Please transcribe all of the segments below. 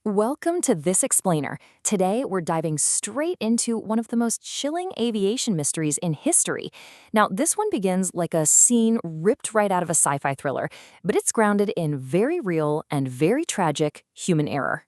Welcome to This Explainer. Today, we're diving straight into one of the most chilling aviation mysteries in history. Now, this one begins like a scene ripped right out of a sci-fi thriller, but it's grounded in very real and very tragic human error.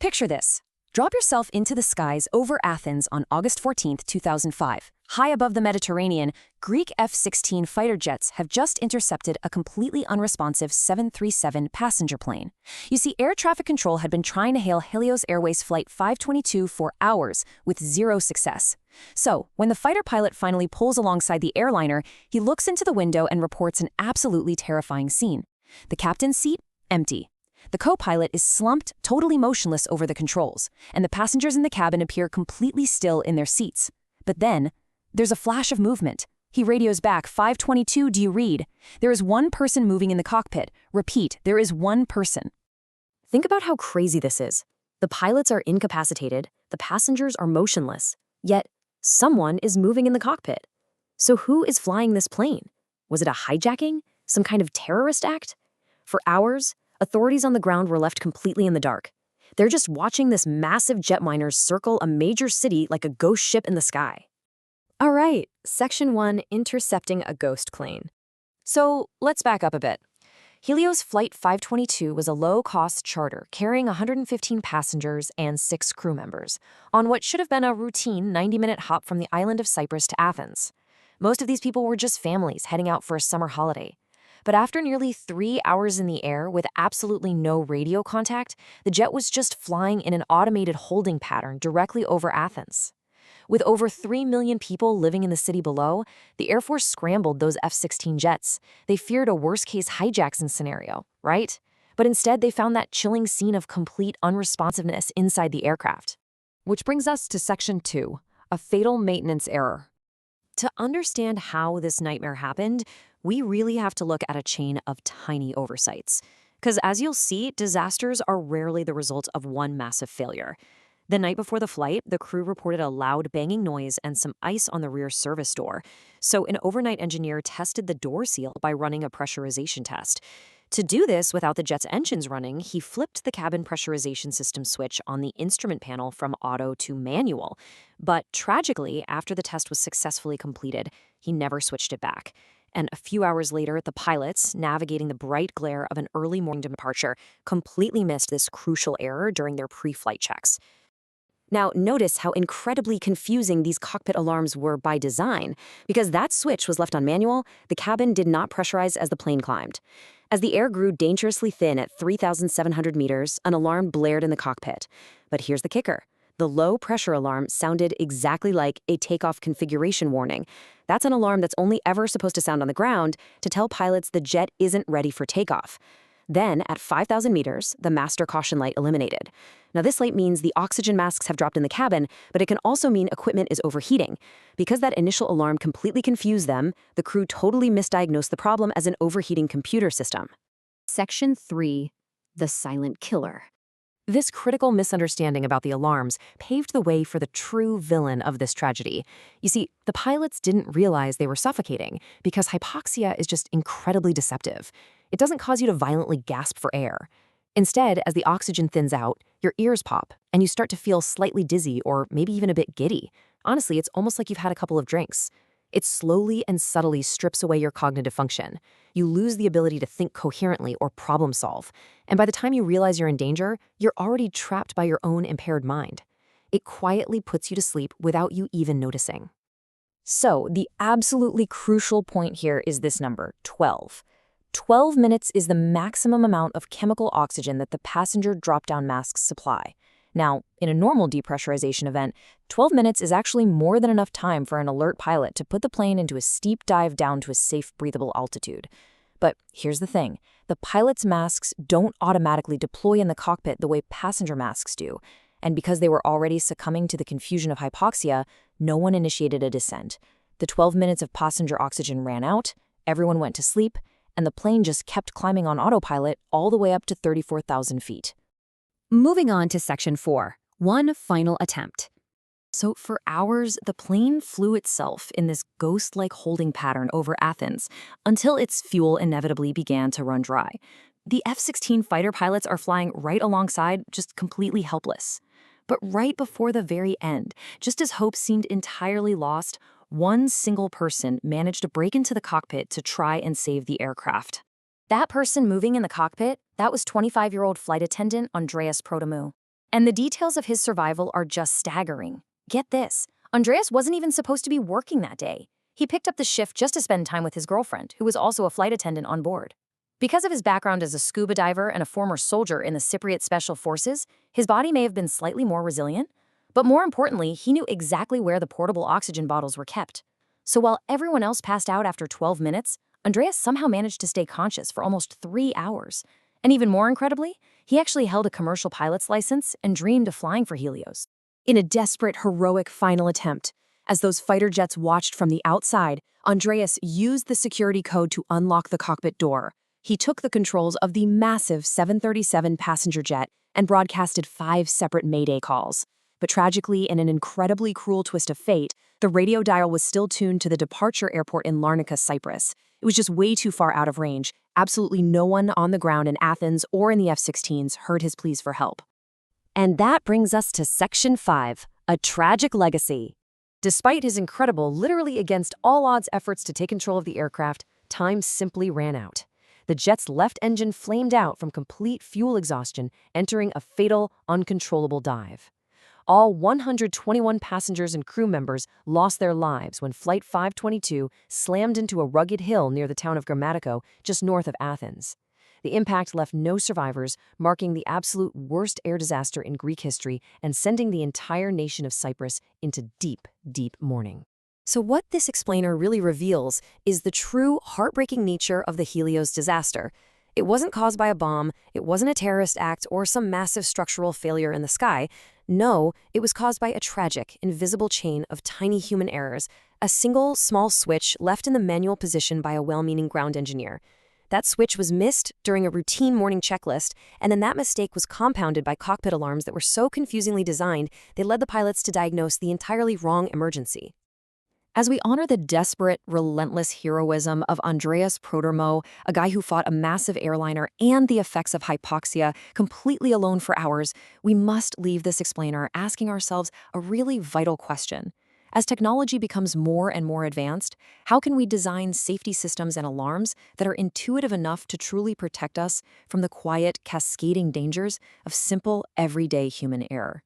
Picture this. Drop yourself into the skies over Athens on August 14, 2005. High above the Mediterranean, Greek F-16 fighter jets have just intercepted a completely unresponsive 737 passenger plane. You see, air traffic control had been trying to hail Helios Airways Flight 522 for hours with zero success. So, when the fighter pilot finally pulls alongside the airliner, he looks into the window and reports an absolutely terrifying scene. The captain's seat? Empty. The co-pilot is slumped, totally motionless over the controls, and the passengers in the cabin appear completely still in their seats. But then, there's a flash of movement. He radios back, 522, do you read? There is one person moving in the cockpit. Repeat, there is one person. Think about how crazy this is. The pilots are incapacitated, the passengers are motionless, yet someone is moving in the cockpit. So who is flying this plane? Was it a hijacking? Some kind of terrorist act? For hours, authorities on the ground were left completely in the dark. They're just watching this massive jetminer circle a major city like a ghost ship in the sky. All right, Section 1, Intercepting a Ghost Plane. So let's back up a bit. Helios Flight 522 was a low-cost charter carrying 115 passengers and 6 crew members on what should have been a routine 90-minute hop from the island of Cyprus to Athens. Most of these people were just families heading out for a summer holiday. But after nearly 3 hours in the air with absolutely no radio contact, the jet was just flying in an automated holding pattern directly over Athens. With over 3 million people living in the city below, the Air Force scrambled those F-16 jets. They feared a worst-case hijackson scenario, right? But instead, they found that chilling scene of complete unresponsiveness inside the aircraft. Which brings us to Section 2, a fatal maintenance error. To understand how this nightmare happened, we really have to look at a chain of tiny oversights. Because as you'll see, disasters are rarely the result of one massive failure. The night before the flight, the crew reported a loud banging noise and some ice on the rear service door. So an overnight engineer tested the door seal by running a pressurization test. To do this without the jet's engines running, he flipped the cabin pressurization system switch on the instrument panel from auto to manual. But tragically, after the test was successfully completed, he never switched it back. And a few hours later, the pilots, navigating the bright glare of an early morning departure, completely missed this crucial error during their pre-flight checks. Now, notice how incredibly confusing these cockpit alarms were by design. Because that switch was left on manual, the cabin did not pressurize as the plane climbed. As the air grew dangerously thin at 3,700 meters, an alarm blared in the cockpit. But here's the kicker. The low-pressure alarm sounded exactly like a takeoff configuration warning. That's an alarm that's only ever supposed to sound on the ground to tell pilots the jet isn't ready for takeoff. Then, at 5,000 meters, the master caution light eliminated. Now, this light means the oxygen masks have dropped in the cabin, but it can also mean equipment is overheating. Because that initial alarm completely confused them, the crew totally misdiagnosed the problem as an overheating computer system. Section 3, The Silent Killer. This critical misunderstanding about the alarms paved the way for the true villain of this tragedy. You see, the pilots didn't realize they were suffocating because hypoxia is just incredibly deceptive. It doesn't cause you to violently gasp for air. Instead, as the oxygen thins out, your ears pop, and you start to feel slightly dizzy or maybe even a bit giddy. Honestly, it's almost like you've had a couple of drinks. It slowly and subtly strips away your cognitive function. You lose the ability to think coherently or problem solve. And by the time you realize you're in danger, you're already trapped by your own impaired mind. It quietly puts you to sleep without you even noticing. So, the absolutely crucial point here is this number, 12. 12 minutes is the maximum amount of chemical oxygen that the passenger drop-down masks supply. Now, in a normal depressurization event, 12 minutes is actually more than enough time for an alert pilot to put the plane into a steep dive down to a safe, breathable altitude. But here's the thing. The pilot's masks don't automatically deploy in the cockpit the way passenger masks do. And because they were already succumbing to the confusion of hypoxia, no one initiated a descent. The 12 minutes of passenger oxygen ran out, everyone went to sleep, and the plane just kept climbing on autopilot all the way up to 34,000 feet. Moving on to Section 4, one final attempt. So for hours, the plane flew itself in this ghost-like holding pattern over Athens until its fuel inevitably began to run dry. The F-16 fighter pilots are flying right alongside, just completely helpless. But right before the very end, just as hope seemed entirely lost, one single person managed to break into the cockpit to try and save the aircraft. That person moving in the cockpit, that was 25-year-old flight attendant Andreas Protomou. And the details of his survival are just staggering. Get this, Andreas wasn't even supposed to be working that day. He picked up the shift just to spend time with his girlfriend, who was also a flight attendant on board. Because of his background as a scuba diver and a former soldier in the Cypriot Special Forces, his body may have been slightly more resilient, but more importantly, he knew exactly where the portable oxygen bottles were kept. So while everyone else passed out after 12 minutes, Andreas somehow managed to stay conscious for almost 3 hours. And even more incredibly, he actually held a commercial pilot's license and dreamed of flying for Helios. In a desperate, heroic final attempt, as those fighter jets watched from the outside, Andreas used the security code to unlock the cockpit door. He took the controls of the massive 737 passenger jet and broadcasted 5 separate Mayday calls. But tragically, in an incredibly cruel twist of fate, the radio dial was still tuned to the departure airport in Larnaca, Cyprus. It was just way too far out of range. Absolutely no one on the ground in Athens or in the F-16s heard his pleas for help. And that brings us to Section 5, a tragic legacy. Despite his incredible, literally against all odds efforts to take control of the aircraft, time simply ran out. The jet's left engine flamed out from complete fuel exhaustion, entering a fatal, uncontrollable dive. All 121 passengers and crew members lost their lives when Flight 522 slammed into a rugged hill near the town of Grammatico, just north of Athens. The impact left no survivors, marking the absolute worst air disaster in Greek history and sending the entire nation of Cyprus into deep, deep mourning. So what this explainer really reveals is the true heartbreaking nature of the Helios disaster. It wasn't caused by a bomb, it wasn't a terrorist act or some massive structural failure in the sky. No, it was caused by a tragic, invisible chain of tiny human errors, a single, small switch left in the manual position by a well-meaning ground engineer. That switch was missed during a routine morning checklist, and then that mistake was compounded by cockpit alarms that were so confusingly designed they led the pilots to diagnose the entirely wrong emergency. As we honor the desperate, relentless heroism of Andreas Protomou, a guy who fought a massive airliner and the effects of hypoxia completely alone for hours, we must leave this explainer asking ourselves a really vital question. As technology becomes more and more advanced, how can we design safety systems and alarms that are intuitive enough to truly protect us from the quiet, cascading dangers of simple, everyday human error?